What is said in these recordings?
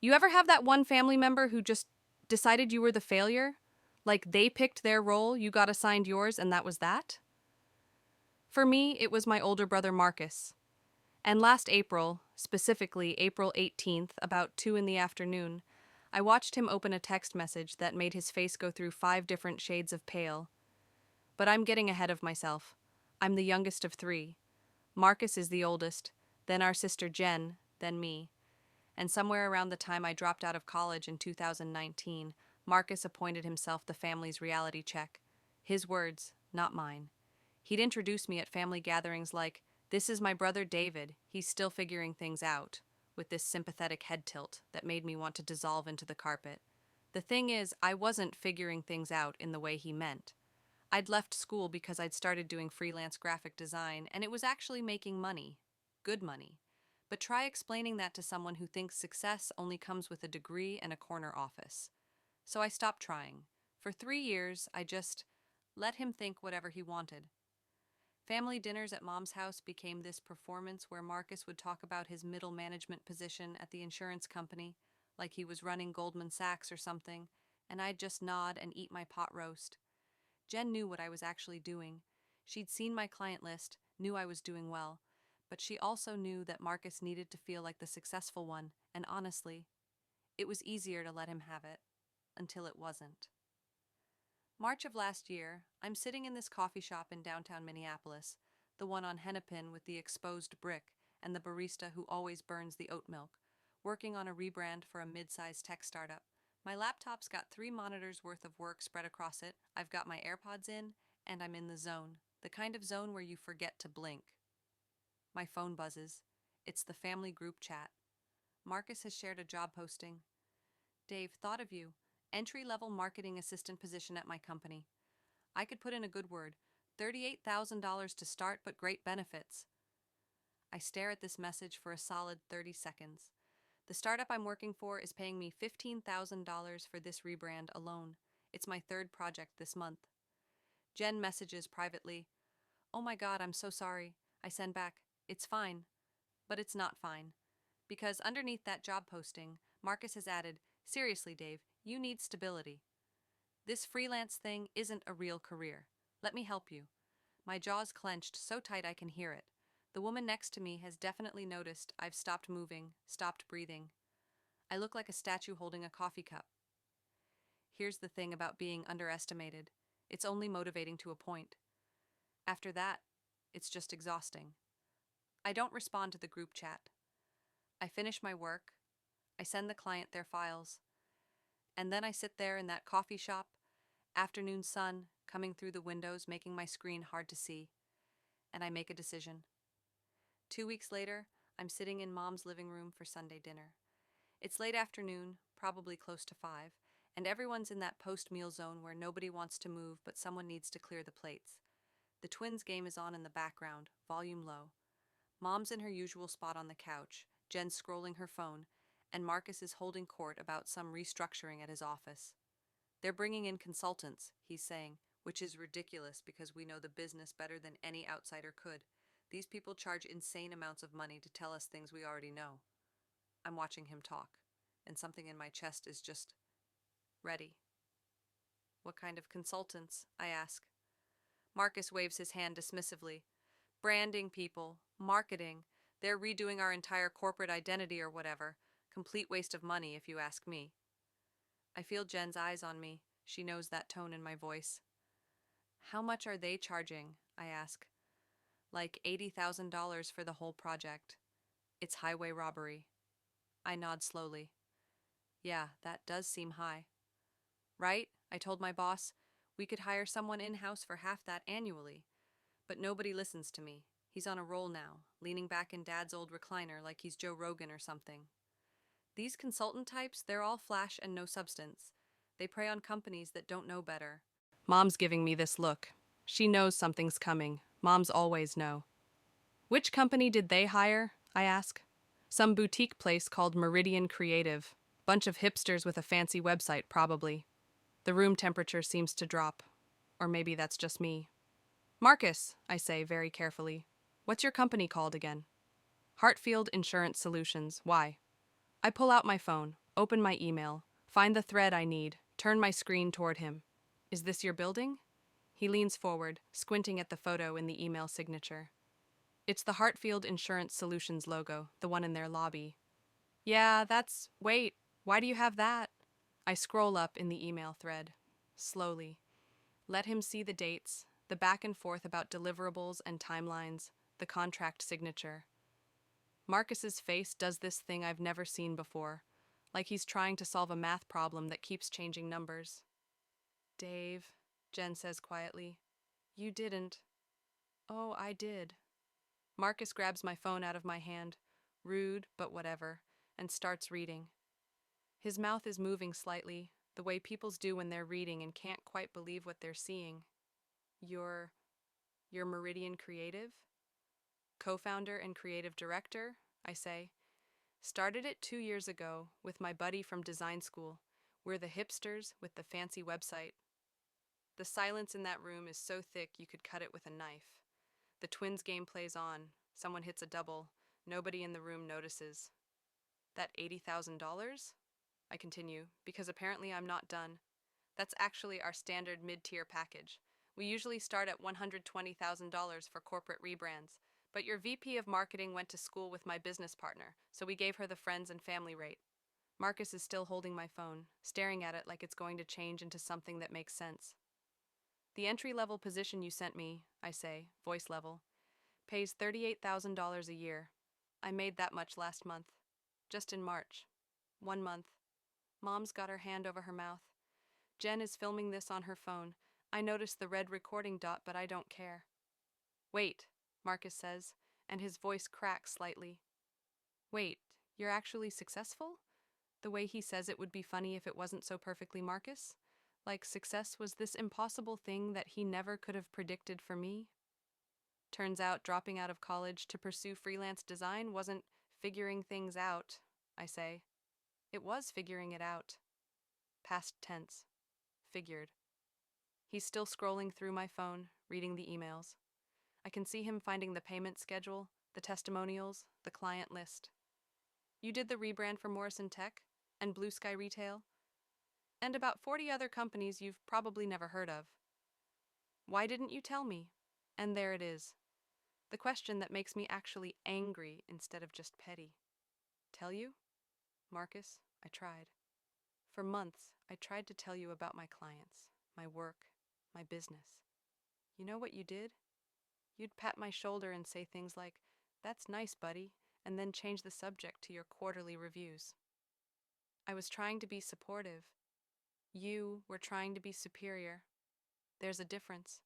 You ever have that one family member who just decided you were the failure? Like they picked their role, you got assigned yours, and that was that? For me, it was my older brother Marcus. And last April, specifically April 18th, about 2 in the afternoon, I watched him open a text message that made his face go through 5 different shades of pale. But I'm getting ahead of myself. I'm the youngest of 3. Marcus is the oldest, then our sister Jen, then me. And somewhere around the time I dropped out of college in 2019, Marcus appointed himself the family's reality check. His words, not mine. He'd introduce me at family gatherings like, "This is my brother David, he's still figuring things out," with this sympathetic head tilt that made me want to dissolve into the carpet. The thing is, I wasn't figuring things out in the way he meant. I'd left school because I'd started doing freelance graphic design, and it was actually making money. Good money. But try explaining that to someone who thinks success only comes with a degree and a corner office. So I stopped trying. For 3 years, I just let him think whatever he wanted. Family dinners at Mom's house became this performance where Marcus would talk about his middle management position at the insurance company, like he was running Goldman Sachs or something, and I'd just nod and eat my pot roast. Jen knew what I was actually doing. She'd seen my client list, knew I was doing well, but she also knew that Marcus needed to feel like the successful one, and honestly, it was easier to let him have it, until it wasn't. March of last year, I'm sitting in this coffee shop in downtown Minneapolis, the one on Hennepin with the exposed brick and the barista who always burns the oat milk, working on a rebrand for a mid-sized tech startup. My laptop's got 3 monitors worth of work spread across it, I've got my AirPods in, and I'm in the zone, the kind of zone where you forget to blink. My phone buzzes. It's the family group chat. Marcus has shared a job posting. "Dave, thought of you. Entry-level marketing assistant position at my company. I could put in a good word. $38,000 to start, but great benefits." I stare at this message for a solid 30 seconds. The startup I'm working for is paying me $15,000 for this rebrand alone. It's my 3rd project this month. Jen messages privately, "Oh my God, I'm so sorry." I send back, "It's fine." But it's not fine. Because underneath that job posting, Marcus has added, "Seriously, Dave, you need stability. This freelance thing isn't a real career. Let me help you." My jaw's clenched so tight I can hear it. The woman next to me has definitely noticed I've stopped moving, stopped breathing. I look like a statue holding a coffee cup. Here's the thing about being underestimated. It's only motivating to a point. After that, it's just exhausting. I don't respond to the group chat. I finish my work. I send the client their files. And then I sit there in that coffee shop, afternoon sun coming through the windows making my screen hard to see, and I make a decision. 2 weeks later, I'm sitting in Mom's living room for Sunday dinner. It's late afternoon, probably close to 5, and everyone's in that post-meal zone where nobody wants to move but someone needs to clear the plates. The twins' game is on in the background, volume low. Mom's in her usual spot on the couch, Jen's scrolling her phone, and Marcus is holding court about some restructuring at his office. "They're bringing in consultants," he's saying, "which is ridiculous because we know the business better than any outsider could. These people charge insane amounts of money to tell us things we already know." I'm watching him talk, and something in my chest is just ready. "What kind of consultants?" I ask. Marcus waves his hand dismissively. "Branding people, marketing. They're redoing our entire corporate identity or whatever. Complete waste of money, if you ask me." I feel Jen's eyes on me. She knows that tone in my voice. "How much are they charging?" I ask. "Like $80,000 for the whole project. It's highway robbery." I nod slowly. "Yeah, that does seem high." "Right?" I told my boss. "We could hire someone in-house for half that annually." But nobody listens to me. He's on a roll now, leaning back in Dad's old recliner like he's Joe Rogan or something. These consultant types, they're all flash and no substance. They prey on companies that don't know better. Mom's giving me this look. She knows something's coming. Moms always know. "Which company did they hire?" I ask. "Some boutique place called Meridian Creative. Bunch of hipsters with a fancy website, probably." The room temperature seems to drop. Or maybe that's just me. "Marcus," I say very carefully, "what's your company called again?" "Hartfield Insurance Solutions. Why?" I pull out my phone. Open my email. Find the thread I need. Turn my screen toward him. Is this your building? He leans forward, squinting at the photo in the email signature. It's the Hartfield Insurance Solutions logo, the one in their lobby. Yeah, that's... Wait, why do you have that? I scroll up in the email thread. Slowly. Let him see the dates, the back and forth about deliverables and timelines, the contract signature. Marcus's face does this thing I've never seen before, like he's trying to solve a math problem that keeps changing numbers. Dave, Jen says quietly, you didn't. Oh, I did. Marcus grabs my phone out of my hand, rude but whatever, and starts reading. His mouth is moving slightly, the way people's do when they're reading and can't quite believe what they're seeing. You're Meridian Creative? Co-founder and creative director, I say. Started it 2 years ago with my buddy from design school. We're the hipsters with the fancy website. The silence in that room is so thick you could cut it with a knife. The Twins game plays on. Someone hits a double. Nobody in the room notices. That $80,000? I continue, because apparently I'm not done. That's actually our standard mid-tier package. We usually start at $120,000 for corporate rebrands, but your VP of marketing went to school with my business partner, so we gave her the friends and family rate. Marcus is still holding my phone, staring at it like it's going to change into something that makes sense. The entry-level position you sent me, I say, voice level, pays $38,000 a year. I made that much last month. Just in March. 1 month. Mom's got her hand over her mouth. Jen is filming this on her phone. I notice the red recording dot, but I don't care. Wait, Marcus says, and his voice cracks slightly. Wait, you're actually successful? The way he says it would be funny if it wasn't so perfectly Marcus. Like success was this impossible thing that he never could have predicted for me. Turns out dropping out of college to pursue freelance design wasn't figuring things out, I say. It was figuring it out. Past tense. Figured. He's still scrolling through my phone, reading the emails. I can see him finding the payment schedule, the testimonials, the client list. You did the rebrand for Morrison Tech and Blue Sky Retail, and about 40 other companies you've probably never heard of. Why didn't you tell me? And there it is. The question that makes me actually angry instead of just petty. Tell you? Marcus, I tried. For months, I tried to tell you about my clients, my work, my business. You know what you did? You'd pat my shoulder and say things like, "That's nice, buddy," and then change the subject to your quarterly reviews. I was trying to be supportive. You were trying to be superior. There's a difference.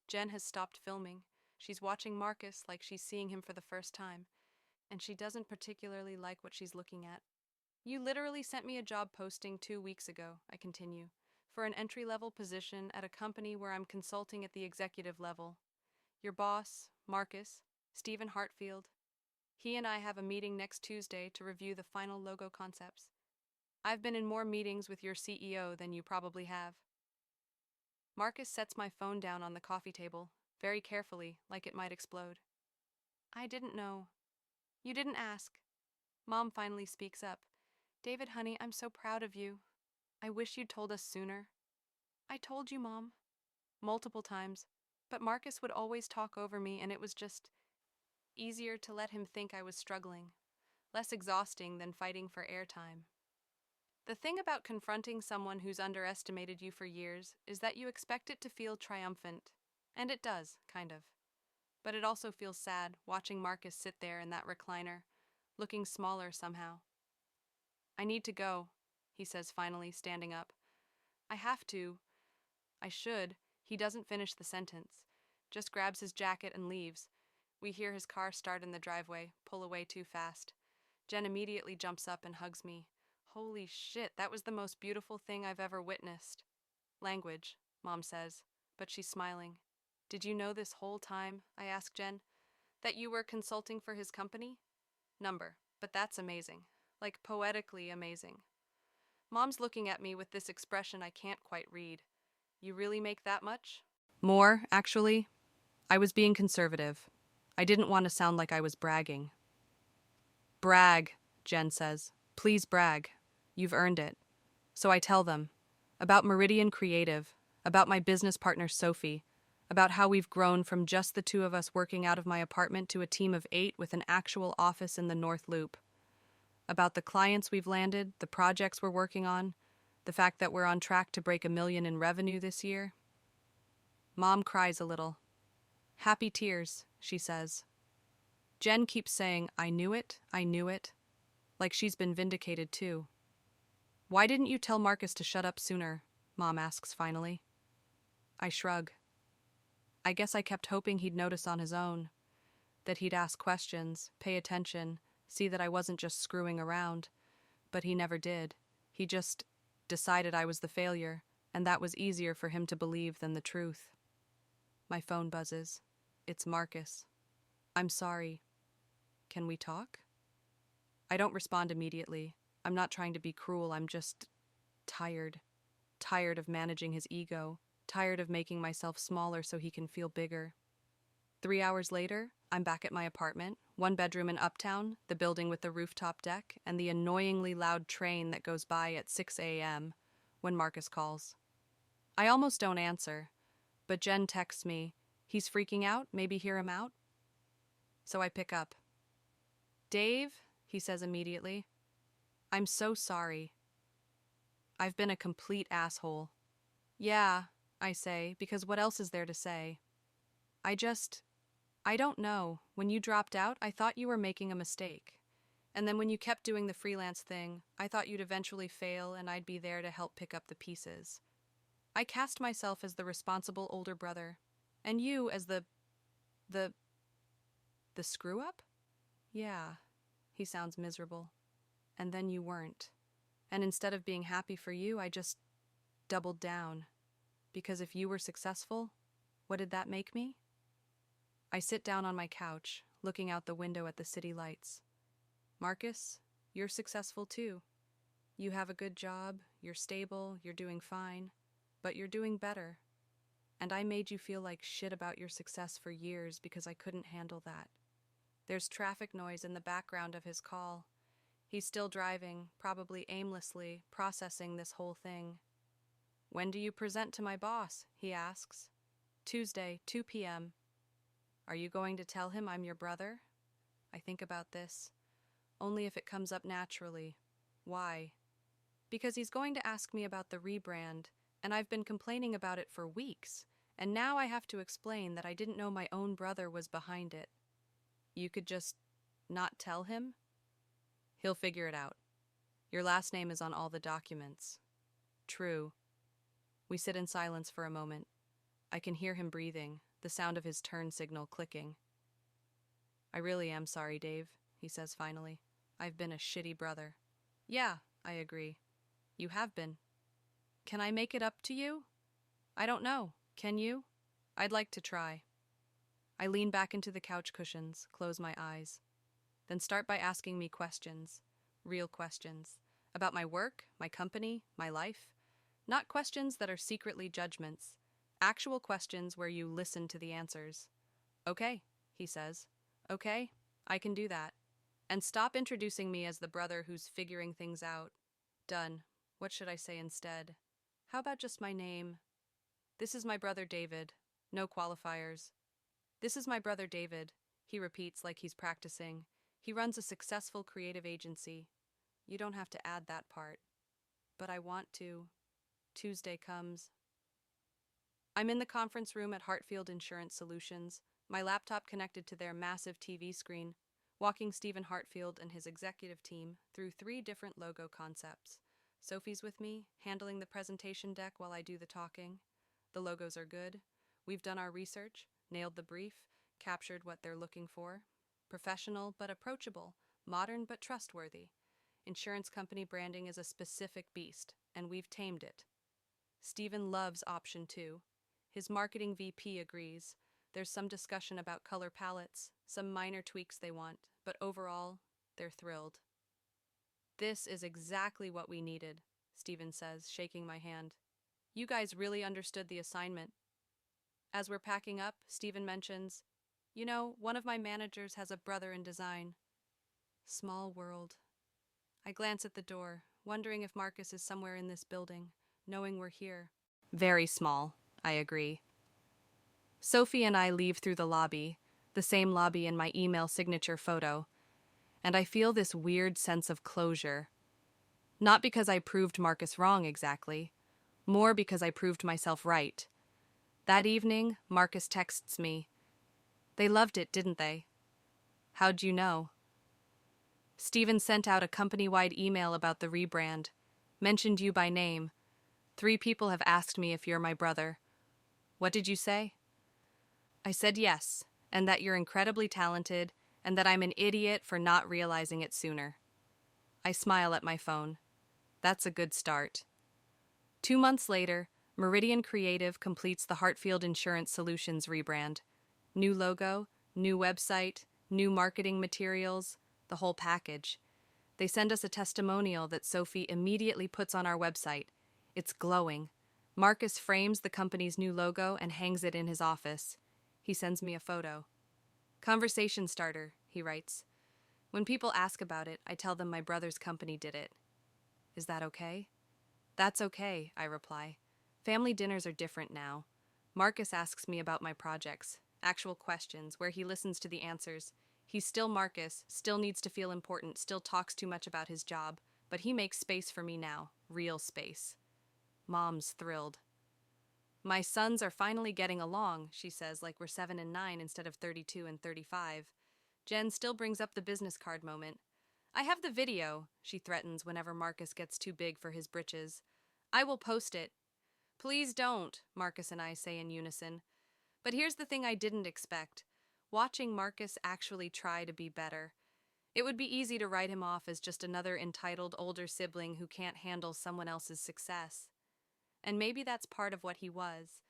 Jen has stopped filming. She's watching Marcus like she's seeing him for the first time, and she doesn't particularly like what she's looking at. You literally sent me a job posting 2 weeks ago, I continue, for an entry-level position at a company where I'm consulting at the executive level. Your boss, Marcus, Stephen Hartfield, he and I have a meeting next Tuesday to review the final logo concepts. I've been in more meetings with your CEO than you probably have. Marcus sets my phone down on the coffee table, very carefully, like it might explode. I didn't know. You didn't ask. Mom finally speaks up. David, honey, I'm so proud of you. I wish you'd told us sooner. I told you, Mom. Multiple times. But Marcus would always talk over me, and it was just easier to let him think I was struggling. Less exhausting than fighting for airtime. The thing about confronting someone who's underestimated you for years is that you expect it to feel triumphant. And it does, kind of. But it also feels sad watching Marcus sit there in that recliner, looking smaller somehow. I need to go, he says finally, standing up. I have to. I should. He doesn't finish the sentence. Just grabs his jacket and leaves. We hear his car start in the driveway, pull away too fast. Jen immediately jumps up and hugs me. Holy shit, that was the most beautiful thing I've ever witnessed. Language, Mom says, but she's smiling. Did you know this whole time, I ask Jen, that you were consulting for his company? Number, but that's amazing. Like poetically amazing. Mom's looking at me with this expression I can't quite read. You really make that much? More, actually. I was being conservative. I didn't want to sound like I was bragging. Brag, Jen says. Please brag. You've earned it. So I tell them about Meridian Creative, about my business partner Sophie, about how we've grown from just the two of us working out of my apartment to a team of 8 with an actual office in the North Loop, about the clients we've landed, the projects we're working on, the fact that we're on track to break $1 million in revenue this year. Mom cries a little. Happy tears, she says. Jen keeps saying, I knew it, like she's been vindicated too. Why didn't you tell Marcus to shut up sooner? Mom asks finally. I shrug. I guess I kept hoping he'd notice on his own, that he'd ask questions, pay attention, see that I wasn't just screwing around. But he never did. He just decided I was the failure, and that was easier for him to believe than the truth. My phone buzzes. It's Marcus. I'm sorry. Can we talk? I don't respond immediately. I'm not trying to be cruel, I'm just tired. Tired of managing his ego, tired of making myself smaller so he can feel bigger. 3 hours later, I'm back at my apartment, 1 bedroom in Uptown, the building with the rooftop deck, and the annoyingly loud train that goes by at 6 a.m. when Marcus calls. I almost don't answer, but Jen texts me, he's freaking out, maybe hear him out? So I pick up. Dave, he says immediately, I'm so sorry. I've been a complete asshole. Yeah, I say, because what else is there to say? I don't know. When you dropped out, I thought you were making a mistake. And then when you kept doing the freelance thing, I thought you'd eventually fail and I'd be there to help pick up the pieces. I cast myself as the responsible older brother, and you as the screw-up? Yeah, he sounds miserable. And then you weren't. And instead of being happy for you, I just doubled down. Because if you were successful, what did that make me? I sit down on my couch, looking out the window at the city lights. Marcus, you're successful too. You have a good job, you're stable, you're doing fine, but you're doing better. And I made you feel like shit about your success for years because I couldn't handle that. There's traffic noise in the background of his call. He's still driving, probably aimlessly, processing this whole thing. When do you present to my boss? He asks. Tuesday, 2 p.m. Are you going to tell him I'm your brother? I think about this. Only if it comes up naturally. Why? Because he's going to ask me about the rebrand, and I've been complaining about it for weeks, and now I have to explain that I didn't know my own brother was behind it. You could just not tell him? He'll figure it out. Your last name is on all the documents. True. We sit in silence for a moment. I can hear him breathing, the sound of his turn signal clicking. I really am sorry, Dave, he says finally. I've been a shitty brother. Yeah, I agree. You have been. Can I make it up to you? I don't know. Can you? I'd like to try. I lean back into the couch cushions, close my eyes. Then start by asking me questions, real questions, about my work, my company, my life. Not questions that are secretly judgments, actual questions where you listen to the answers. Okay, he says. Okay, I can do that. And stop introducing me as the brother who's figuring things out. Done. What should I say instead? How about just my name? This is my brother David. No qualifiers. This is my brother David, he repeats like he's practicing. He runs a successful creative agency. You don't have to add that part. But I want to. Tuesday comes. I'm in the conference room at Hartfield Insurance Solutions, my laptop connected to their massive TV screen, walking Stephen Hartfield and his executive team through 3 different logo concepts. Sophie's with me, handling the presentation deck while I do the talking. The logos are good. We've done our research, nailed the brief, captured what they're looking for. Professional but approachable, modern but trustworthy. Insurance company branding is a specific beast, and we've tamed it. Stephen loves option 2. His marketing VP agrees. There's some discussion about color palettes, some minor tweaks they want, but overall, they're thrilled. This is exactly what we needed, Stephen says, shaking my hand. You guys really understood the assignment. As we're packing up, Stephen mentions, you know, one of my managers has a brother in design. Small world. I glance at the door. wondering if Marcus is somewhere in this building, knowing we're here. Very small, I agree. Sophie and I leave through the lobby, the same lobby in my email signature photo, and I feel this weird sense of closure. Not because I proved Marcus wrong exactly, more because I proved myself right. That evening, Marcus texts me. They loved it, didn't they? How'd you know? Steven sent out a company-wide email about the rebrand, mentioned you by name. 3 people have asked me if you're my brother. What did you say? I said yes, and that you're incredibly talented, and that I'm an idiot for not realizing it sooner. I smile at my phone. That's a good start. 2 months later, Meridian Creative completes the Hartfield Insurance Solutions rebrand. New logo, new website, new marketing materials, the whole package. They send us a testimonial that Sophie immediately puts on our website. It's glowing. Marcus frames the company's new logo and hangs it in his office. He sends me a photo. Conversation starter, he writes. When people ask about it, I tell them my brother's company did it. Is that okay? That's okay, I reply. Family dinners are different now. Marcus asks me about my projects, actual questions, where he listens to the answers. He's still Marcus, still needs to feel important, still talks too much about his job, but he makes space for me now, real space. Mom's thrilled. My sons are finally getting along, she says, like we're 7 and 9 instead of 32 and 35. Jen still brings up the business card moment. I have the video, she threatens whenever Marcus gets too big for his britches. I will post it. Please don't, Marcus and I say in unison. But here's the thing I didn't expect. Watching Marcus actually try to be better. It would be easy to write him off as just another entitled older sibling who can't handle someone else's success. And maybe that's part of what he was.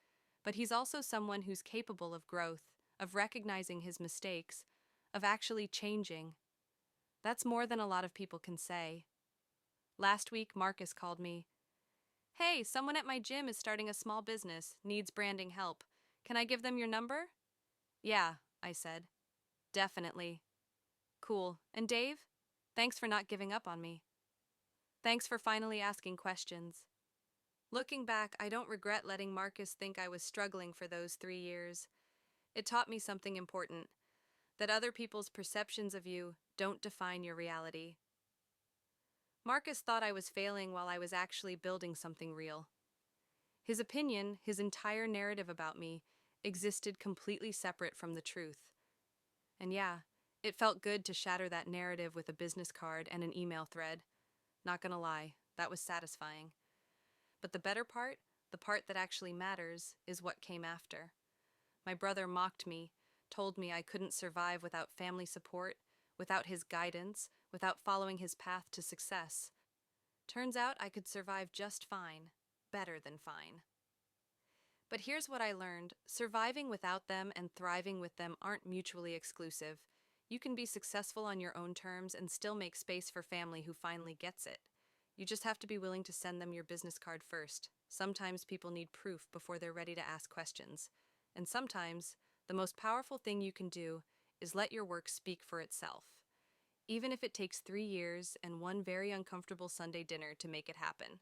But he's also someone who's capable of growth, of recognizing his mistakes, of actually changing. That's more than a lot of people can say. Last week, Marcus called me. Hey, someone at my gym is starting a small business, needs branding help. Can I give them your number? Yeah, I said. Definitely. Cool. And Dave? Thanks for not giving up on me. Thanks for finally asking questions. Looking back, I don't regret letting Marcus think I was struggling for those 3 years. It taught me something important, that other people's perceptions of you don't define your reality. Marcus thought I was failing while I was actually building something real. His opinion, his entire narrative about me, existed completely separate from the truth. And yeah, it felt good to shatter that narrative with a business card and an email thread. Not gonna lie, that was satisfying. But the better part, the part that actually matters, is what came after. My brother mocked me, told me I couldn't survive without family support, without his guidance, without following his path to success. Turns out I could survive just fine, better than fine. But here's what I learned. Surviving without them and thriving with them aren't mutually exclusive. You can be successful on your own terms and still make space for family who finally gets it. You just have to be willing to send them your business card first. Sometimes people need proof before they're ready to ask questions. And sometimes, the most powerful thing you can do is let your work speak for itself. Even if it takes 3 years and one very uncomfortable Sunday dinner to make it happen.